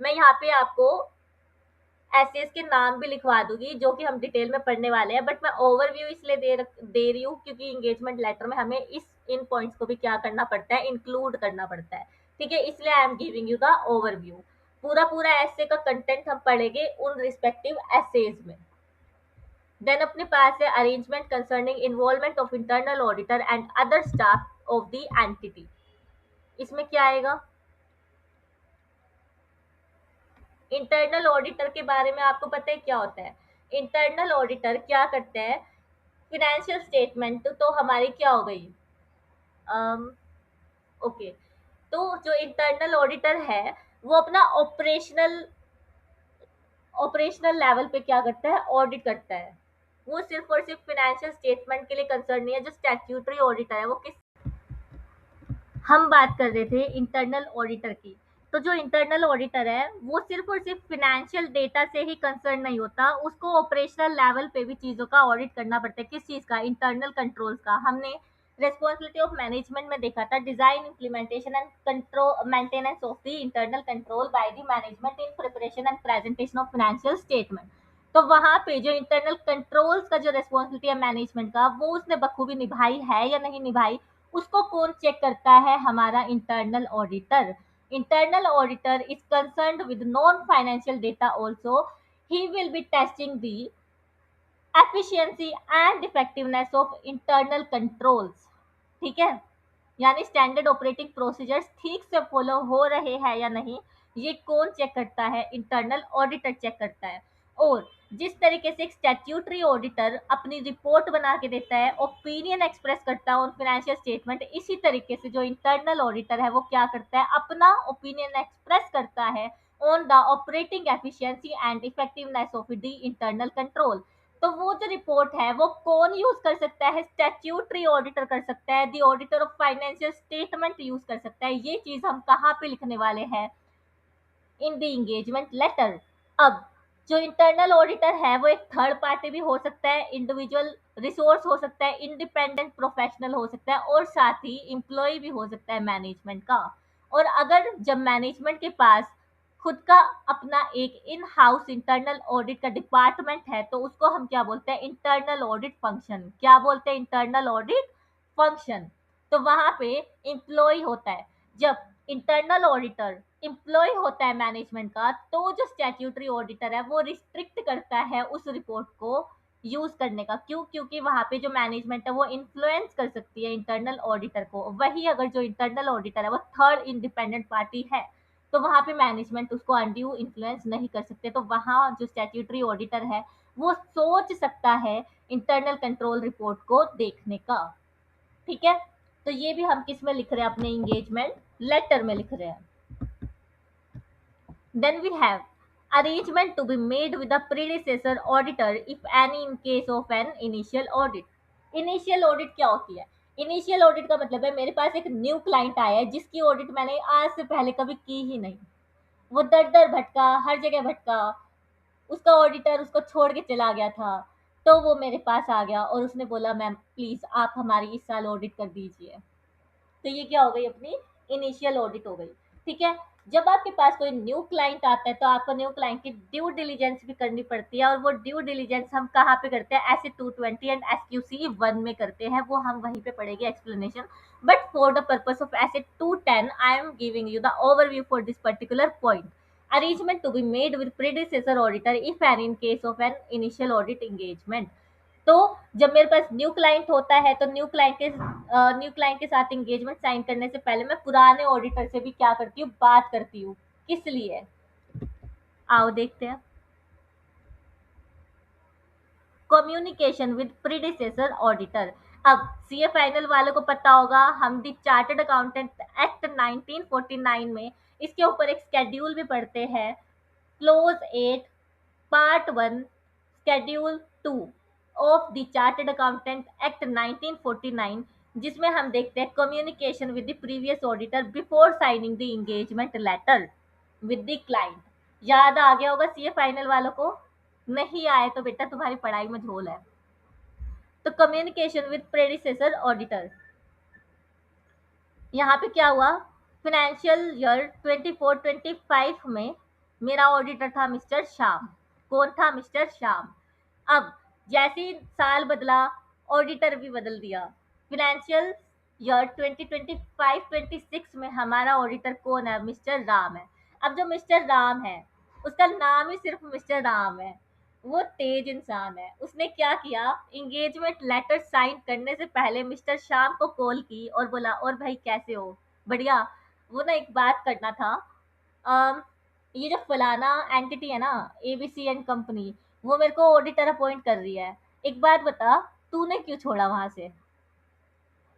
मैं यहाँ पे आपको एसएस के नाम भी लिखवा दूंगी जो कि हम डिटेल में पढ़ने वाले हैं, बट मैं ओवरव्यू इसलिए दे रही हूँ क्योंकि इंगेजमेंट लेटर में हमें इस इन पॉइंट्स को भी क्या करना पड़ता है, इंक्लूड करना पड़ता है। ठीक है, इसलिए आई am giving you the overview. पूरा पूरा एसे का कंटेंट हम पढ़ेंगे उन रिस्पेक्टिव एसेज में। देन अपने पास है arrangement concerning involvement of internal auditor and other staff of the entity. इसमें क्या आएगा, इंटरनल ऑडिटर के बारे में आपको पता है क्या होता है। इंटरनल ऑडिटर क्या करते हैं, फिनेंशियल स्टेटमेंट तो हमारी क्या हो गई, ओके। तो जो इंटरनल ऑडिटर है वो अपना ऑपरेशनल लेवल पे क्या करता है, ऑडिट करता है। वो सिर्फ और सिर्फ फिनेंशियल स्टेटमेंट के लिए कंसर्न नहीं है। जो स्टैट्यूटरी ऑडिटर है वो किस, हम बात कर रहे थे इंटरनल ऑडिटर की। तो जो इंटरनल ऑडिटर है वो सिर्फ और सिर्फ फिनेंशियल डेटा से ही कंसर्न नहीं होता, उसको ऑपरेशनल लेवल पे भी चीज़ों का ऑडिट करना पड़ता है। किस चीज़ का, इंटरनल कंट्रोल्स का। हमने रेस्पॉन्सिबिलिटी ऑफ मैनेजमेंट में देखा था, design, implementation and control, maintenance of the internal control by the management in preparation and presentation of financial statement. तो वहां पे जो इंटरनल कंट्रोल्स का जो रेस्पॉन्सिबिलिटी है मैनेजमेंट का, वो उसने बखूबी निभाई है या नहीं निभाई, उसको कौन चेक करता है, हमारा internal auditor. Internal auditor is concerned with non financial data also, he will be testing the efficiency and effectiveness of internal controls. ठीक है, यानी स्टैंडर्ड ऑपरेटिंग प्रोसीजर्स ठीक से फॉलो हो रहे हैं या नहीं, ये कौन चेक करता है? इंटरनल ऑडिटर चेक करता है। और जिस तरीके से एक स्टैट्यूटरी ऑडिटर अपनी रिपोर्ट बना के देता है, ओपिनियन एक्सप्रेस करता है ऑन फाइनेंशियल स्टेटमेंट, इसी तरीके से जो इंटरनल ऑडिटर है वो क्या करता है? अपना ओपिनियन एक्सप्रेस करता है on the operating efficiency and effectiveness of the internal control. तो वो जो रिपोर्ट है वो कौन यूज कर सकता है? स्टैट्यूटरी ऑडिटर कर सकता है, the auditor of financial statement use कर सकता है। ये चीज हम कहाँ पे लिखने वाले हैं? In the engagement letter. अब जो इंटरनल ऑडिटर है वो एक थर्ड पार्टी भी हो सकता है, इंडिविजुअल रिसोर्स हो सकता है, इंडिपेंडेंट प्रोफेशनल हो सकता है, और साथ ही एम्प्लॉय भी हो सकता है मैनेजमेंट का। और अगर जब मैनेजमेंट के पास खुद का अपना एक इन हाउस इंटरनल ऑडिट का डिपार्टमेंट है, तो उसको हम क्या बोलते हैं? Internal audit function. क्या बोलते हैं? Internal audit function. तो वहां पे एम्प्लॉय होता है। जब इंटरनल ऑडिटर एम्प्लॉय होता है मैनेजमेंट का, तो जो स्टैट्यूटरी ऑडिटर है वो रिस्ट्रिक्ट करता है उस रिपोर्ट को यूज करने का। क्यों? क्योंकि वहां पे जो मैनेजमेंट है वो इन्फ्लुएंस कर सकती है इंटरनल ऑडिटर को। वही अगर जो इंटरनल ऑडिटर है वो थर्ड इंडिपेंडेंट पार्टी है, तो वहां पे मैनेजमेंट उसको अनड्यू इन्फ्लुएंस नहीं कर सकते। तो वहां जो स्टैट्यूटरी ऑडिटर है वो सोच सकता है इंटरनल कंट्रोल रिपोर्ट को देखने का। ठीक है, तो ये भी हम किस में लिख रहे हैं? अपने इंगेजमेंट लेटर में लिख रहे हैं। Then we have arrangement to be made with the predecessor auditor if any in case of an initial audit. Initial audit क्या होती है? Initial audit का मतलब है मेरे पास एक न्यू क्लाइंट आया है जिसकी ऑडिट मैंने आज से पहले कभी की ही नहीं। वो दर दर भटका, हर जगह भटका, उसका ऑडिटर उसको छोड़ के चला गया था। तो वो मेरे पास आ गया और उसने बोला मैम प्लीज आप हमारी इस साल ऑडिट कर दीजिए। तो ये क्या हो गई? अपनी इनिशियल ऑडिट हो गई। ठीक है, जब आपके पास कोई न्यू क्लाइंट आता है तो आपको न्यू क्लाइंट की ड्यू डिलीजेंस भी करनी पड़ती है, और वो ड्यू डिलीजेंस हम कहाँ पे करते हैं? ऐसे 220 एंड SQC 1 में करते हैं, वो हम वहीं पे पढ़ेंगे explanation. But for the purpose of SA 210 I am giving you the overview for this particular point. Arrangement to be made with predecessor auditor if an in case of an initial audit engagement. तो जब मेरे पास new client होता है तो new client के साथ engagement sign करने से पहले मैं पुराने ऑडिटर से भी क्या करती हूँ? बात करती हूँ। किस लिए? आओ देखते हैं। Communication with predecessor auditor. अब सीए फाइनल वालों को पता होगा, हम दी चार्टर्ड अकाउंटेंट एक्ट 1949 में इसके ऊपर एक स्केड्यूल भी पढ़ते हैं। Clause 8 part 1 schedule 2 of the chartered accountant act 1949, जिसमें हम देखते हैं communication with the previous auditor before signing the engagement letter with the client. याद आ गया होगा सीए फाइनल वालों को? नहीं आए तो बेटा तुम्हारी पढ़ाई में झोल है। तो कम्युनिकेशन विद प्रेडिसेसर ऑडिटर, यहाँ पे क्या हुआ? फाइनेंशियल ईयर 24-25 में मेरा ऑडिटर था मिस्टर श्याम। कौन था? मिस्टर श्याम। अब जैसे ही साल बदला, ऑडिटर भी बदल दिया। फाइनेंशियल ईयर 2025-26 में हमारा ऑडिटर कौन है? मिस्टर राम है। अब जो मिस्टर राम है उसका नाम ही सिर्फ मिस्टर राम है, वो तेज इंसान है। उसने क्या किया? एंगेजमेंट लेटर साइन करने से पहले मिस्टर श्याम को कॉल की और बोला और भाई कैसे हो? बढ़िया। वो ना एक बात करना था। अम, ये जो फलाना एंटिटी है ना, ABC एंड कंपनी, वो मेरे को ऑडिटर अपॉइंट कर रही है। एक बात बता, तूने क्यों छोड़ा वहां से?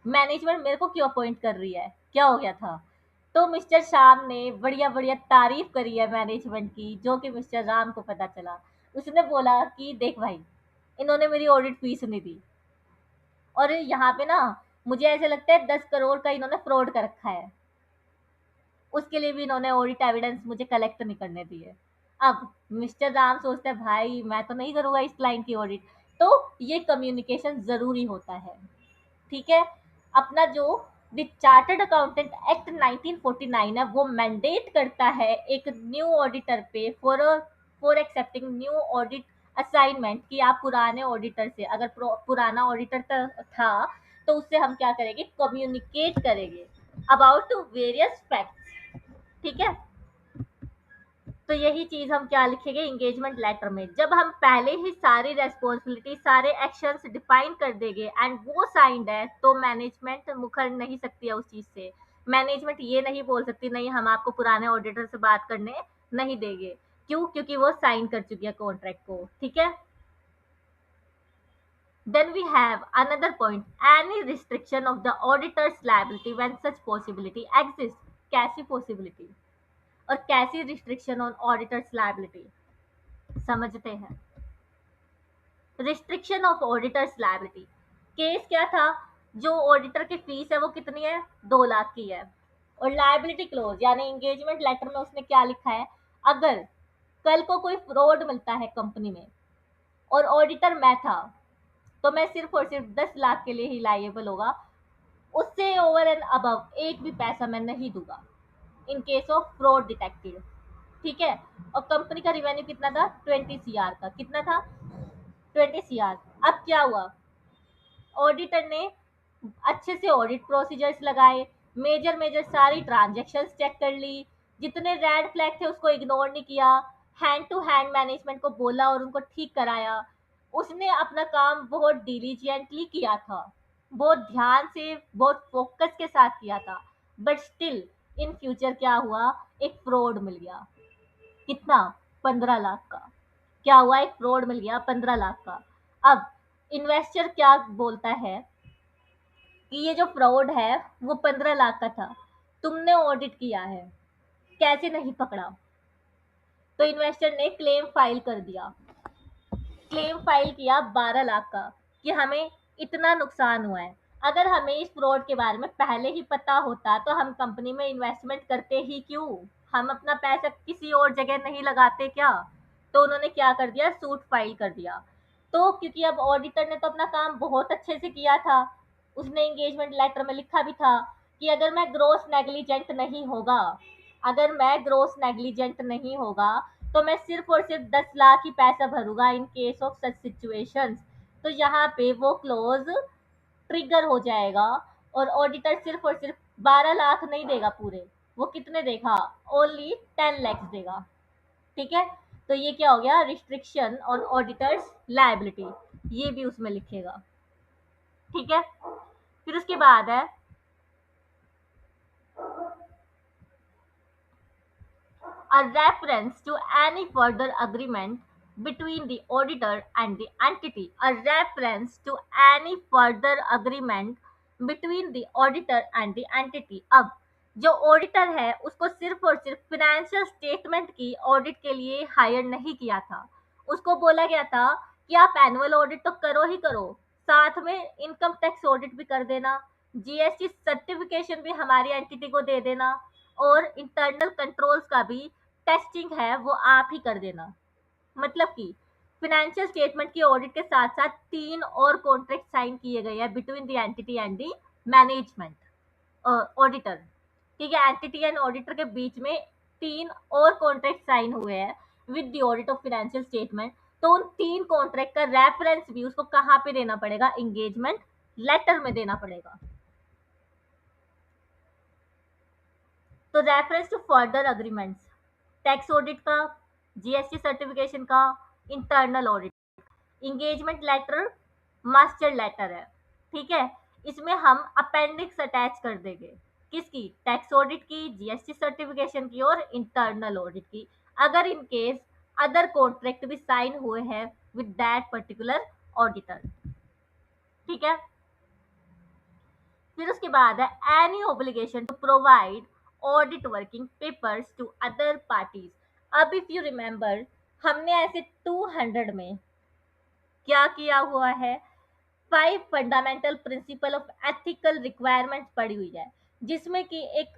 मैनेजमेंट मेरे को क्यों अपॉइंट कर रही है? क्या हो गया था? तो मिस्टर श्याम ने बढ़िया बढ़िया तारीफ करी है मैनेजमेंट की, जो कि मिस्टर राम को पता चला। उसने बोला कि देख भाई, इन्होंने मेरी ऑडिट फीस नहीं दी, और यहाँ पे ना मुझे ऐसे लगता है 10 करोड़ का इन्होंने फ्रॉड कर रखा है। उसके लिए भी इन्होंने ऑडिट एविडेंस मुझे कलेक्ट नहीं करने दिए। अब मिस्टर राम सोचते हैं भाई मैं तो नहीं करूंगा इस क्लाइंट की ऑडिट। तो ये कम्युनिकेशन जरूरी होता है। ठीक है, अपना जो द चार्टर्ड अकाउंटेंट एक्ट 1949 है वो मैंडेट करता है एक न्यू ऑडिटर पे for accepting new audit assignment, कि आप पुराने ऑडिटर से, अगर पुराना ऑडिटर था तो उससे हम क्या करेंगे? कम्युनिकेट करेंगे अबाउट वेरियस फैक्ट्स। ठीक है, तो यही चीज हम क्या लिखेंगे एंगेजमेंट लेटर में, जब हम पहले ही सारी रेस्पॉन्सिबिलिटी सारे एक्शंस डिफाइन कर देंगे एंड वो साइंड है, तो मैनेजमेंट मुकर नहीं सकती है उस चीज से। मैनेजमेंट ये नहीं बोल सकती नहीं हम आपको पुराने ऑडिटर से बात करने नहीं देंगे। क्यों? क्योंकि वो साइन कर चुकी है कॉन्ट्रैक्ट को। ठीक है। Then we have another point, any restriction of the auditor's liability when such possibility exists। कैसी possibility और कैसी रिस्ट्रिक्शन ऑन ऑडिटर्स लाइबिलिटी समझते हैं। Restriction of auditors liability case क्या था, जो ऑडिटर की फीस है वो कितनी है, 2 लाख की है। और लाइबिलिटी क्लोज यानी एंगेजमेंट लेटर में उसने क्या लिखा है, अगर कल को कोई फ्रॉड मिलता है कंपनी में और ऑडिटर मैं था, तो मैं सिर्फ और सिर्फ 10 लाख के लिए ही लाइएबल होगा, उससे ओवर एंड अबव एक भी पैसा मैं नहीं दूंगा इन केस ऑफ फ्रॉड डिटेक्टेड। ठीक है। और कंपनी का रिवेन्यू कितना था, 20 CR का। कितना था, 20 CR। अब क्या हुआ, ऑडिटर ने अच्छे से ऑडिट प्रोसीजर्स लगाए, मेजर मेजर सारी ट्रांजेक्शन्स चेक कर ली, जितने रेड फ्लैग थे उसको इग्नोर नहीं किया, हैंड टू हैंड मैनेजमेंट को बोला और उनको ठीक कराया। उसने अपना काम बहुत डिलीजेंटली किया था, बहुत ध्यान से बहुत फोकस के साथ किया था। बट स्टिल इन फ्यूचर क्या हुआ, एक फ्रॉड मिल गया। कितना, 15 लाख का। क्या हुआ, एक फ्रॉड मिल गया 15 लाख का। अब इन्वेस्टर क्या बोलता है कि ये जो फ्रॉड है वो 15 लाख का था, तुमने ऑडिट किया है, कैसे नहीं पकड़ा। तो इन्वेस्टर ने क्लेम फाइल कर दिया, क्लेम फाइल किया 12 लाख का कि हमें इतना नुकसान हुआ है। अगर हमें इस फ्रॉड के बारे में पहले ही पता होता तो हम कंपनी में इन्वेस्टमेंट करते ही क्यों, हम अपना पैसा किसी और जगह नहीं लगाते क्या। तो उन्होंने क्या कर दिया, सूट फाइल कर दिया। तो क्योंकि अब ऑडिटर ने तो अपना काम बहुत अच्छे से किया था, उसने एंगेजमेंट लेटर में लिखा भी था कि अगर मैं ग्रोस नेग्लिजेंट नहीं होगा, अगर मैं ग्रोस नेग्लिजेंट नहीं होगा तो मैं सिर्फ और सिर्फ 10 लाख ही पैसा भरूंगा in case of such situations. तो यहाँ पे वो क्लोज ट्रिगर हो जाएगा और ऑडिटर सिर्फ और सिर्फ 12 लाख नहीं देगा पूरे, वो कितने देगा, ओनली 10 lakhs देगा। ठीक है। तो ये क्या हो गया, रिस्ट्रिक्शन ऑन ऑडिटर्स लाइबिलिटी, ये भी उसमें लिखेगा। ठीक है। फिर उसके बाद है a reference to any further agreement between the auditor and the entity, a reference to any further agreement between the auditor and the entity। अब जो ऑडिटर है उसको सिर्फ और सिर्फ फिनेंशियल स्टेटमेंट की ऑडिट के लिए हायर नहीं किया था, उसको बोला गया था कि आप एनुअल ऑडिट तो करो ही करो, साथ में इनकम टैक्स ऑडिट भी कर देना, जीएसटी सर्टिफिकेशन भी हमारी एंटिटी को दे देना, और इंटरनल कंट्रोल्स का भी टेस्टिंग है वो आप ही कर देना। मतलब कि फाइनेंशियल स्टेटमेंट की ऑडिट के साथ साथ 3 और कॉन्ट्रैक्ट साइन किए गए हैं between the entity and the management auditor. ठीक है, एंटिटी एंड ऑडिटर के बीच में 3 और कॉन्ट्रैक्ट साइन हुए हैं with the audit of financial statement. तो उन 3 कॉन्ट्रैक्ट का रेफरेंस भी उसको कहाँ पे देना पड़ेगा, एंगेजमेंट लेटर में देना पड़ेगा। तो reference to further agreements, tax audit का, जीएसटी सर्टिफिकेशन का, internal audit, engagement letter master letter है। ठीक है। इसमें हम अपेंडिक्स अटैच कर देंगे, किसकी, टैक्स ऑडिट की, जीएसटी सर्टिफिकेशन की और इंटरनल ऑडिट की, अगर इन केस अदर कॉन्ट्रैक्ट भी साइन हुए हैं विद दैट पर्टिकुलर ऑडिटर। ठीक है। फिर उसके बाद है any obligation to provide audit working papers to other parties. अब इफ यू रिमेंबर हमने ऐसे 200 में क्या किया हुआ है, 5 fundamental principle of ethical requirements पड़ी हुई है, जिसमें कि एक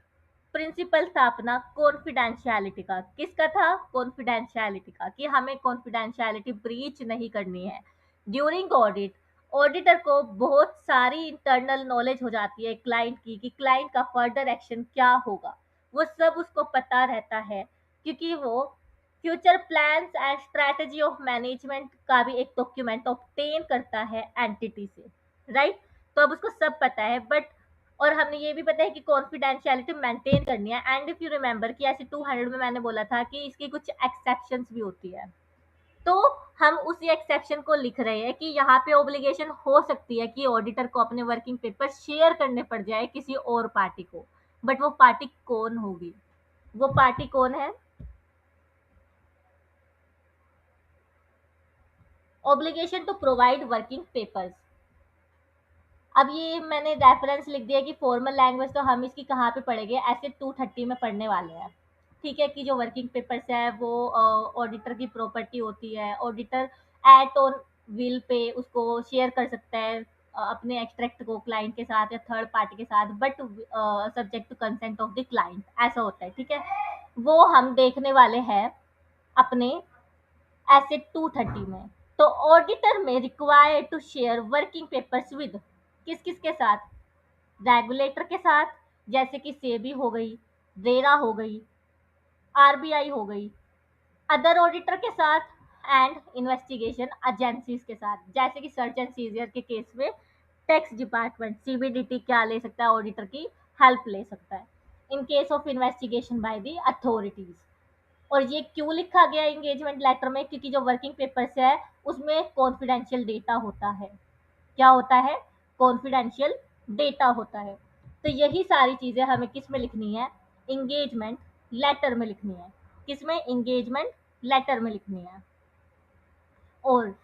प्रिंसिपल था अपना कॉन्फिडेंशियलिटी का। किसका था, कॉन्फिडेंशियलिटी का, कि हमें कॉन्फिडेंशियलिटी ब्रीच नहीं करनी है ड्यूरिंग ऑडिट। ऑडिटर को बहुत सारी इंटरनल नॉलेज हो जाती है क्लाइंट की कि क्लाइंट का फर्दर एक्शन क्या होगा, वो सब उसको पता रहता है, क्योंकि वो future plans and strategy of management का भी एक डॉक्यूमेंट ऑब्टेन करता है एंटिटी से, राइट। तो अब उसको सब पता है। बट और हमने ये भी पता है कि कॉन्फिडेंशियलिटी मेंटेन करनी है। एंड इफ यू रिमेंबर कि ऐसे 200 में मैंने बोला था कि इसकी कुछ एक्सेप्शंस भी होती है, तो हम उसी एक्सेप्शन को लिख रहे हैं कि यहाँ पे ऑब्लिगेशन हो सकती है कि ऑडिटर को अपने वर्किंग पेपर शेयर करने पड़ जाए किसी और पार्टी को, बट वो पार्टी कौन होगी? वो पार्टी कौन है? Obligation to provide working papers. अब ये मैंने रेफरेंस लिख दिया कि फॉर्मल लैंग्वेज तो हम इसकी कहाँ पे पढ़ेंगे, ऐसे 230 में पढ़ने वाले हैं। ठीक है, कि जो वर्किंग पेपर्स है वो ऑडिटर की प्रॉपर्टी होती है। Auditor eight on will pay उसको शेयर कर सकता है अपने एक्सट्रैक्ट को क्लाइंट के साथ या थर्ड पार्टी के साथ, but subject to consent of the client, ऐसा होता है। ठीक है, वो हम देखने वाले हैं अपने एसेट 230 में। तो ऑडिटर में require to share working papers with किस किस के साथ? रेगुलेटर के साथ, जैसे कि सेबी हो गई, रेरा हो गई, आरबीआई हो गई, अदर ऑडिटर के साथ, एंड इन्वेस्टिगेशन एजेंसीज के साथ, जैसे कि सर्च एंड सीजर के केस में टैक्स डिपार्टमेंट सीबीडीटी क्या ले सकता है, ऑडिटर की हेल्प ले सकता है इन case of investigation by the authorities. और ये क्यों लिखा गया एंगेजमेंट लेटर में? क्योंकि जो वर्किंग पेपर्स है उसमें कॉन्फिडेंशियल डेटा होता है। क्या होता है? कॉन्फिडेंशियल डेटा होता है। तो यही सारी चीजें हमें किस में लिखनी है? एंगेजमेंट लेटर में लिखनी है। किसमें? एंगेजमेंट लेटर में लिखनी है। और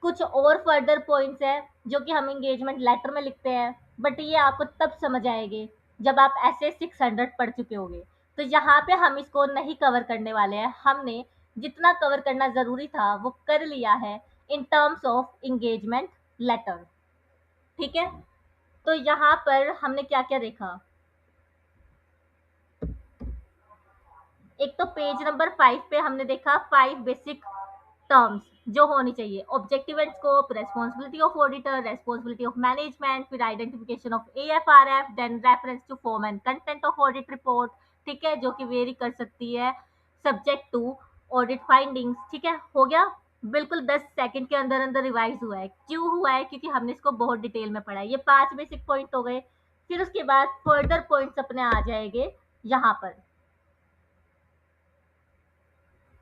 कुछ और फर्दर पॉइंट्स है जो कि हम एंगेजमेंट लेटर में लिखते हैं, बट ये आपको तब समझ आएंगे जब आप ऐसे 600 पढ़ चुके होंगे। तो यहाँ पे हम इसको नहीं कवर करने वाले हैं। हमने जितना कवर करना जरूरी था वो कर लिया है in terms of engagement letter. ठीक है, तो यहाँ पर हमने क्या क्या देखा? एक तो पेज नंबर 5 पे हमने देखा 5 बेसिक टर्म्स जो होनी चाहिए: objective and scope, responsibility of auditor, responsibility of management, फिर identification of AFRF, then reference to form and content of audit report. ठीक है, जो कि वेरी कर सकती है सब्जेक्ट टू ऑडिट फाइंडिंग्स। ठीक है, हो गया। बिल्कुल 10 सेकंड के अंदर अंदर रिवाइज हुआ है। क्यों हुआ है? क्योंकि हमने इसको बहुत डिटेल में पढ़ा है। ये 5 बेसिक पॉइंट हो गए। फिर उसके बाद फर्दर पॉइंट्स अपने आ जाएंगे यहाँ पर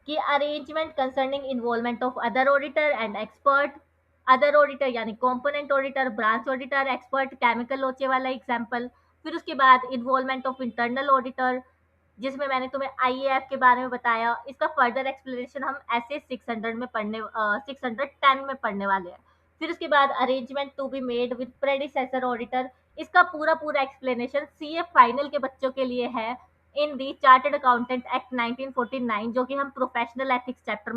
कि arrangement concerning involvement of other auditor and expert. Other auditor यानी component auditor, branch auditor, expert, chemical लोचे वाला एग्जांपल। फिर उसके बाद इन्वॉल्वमेंट ऑफ इंटरनल ऑडिटर, जिसमें मैंने तुम्हें आईएएफ के बारे में बताया। इसका फर्दर एक्सप्लेनेशन हम ऐसे 600 में पढ़ने 610 में पढ़ने वाले हैं। फिर उसके बाद arrangement to be made with predecessor auditor. इसका पूरा पूरा एक्सप्लेनेशन सीए फाइनल के बच्चों के लिए है इन दी चार्टर्ड अकाउंटेंट एक्ट 1949, जो कि हम प्रोफेशनल एथिक्स चैप्टर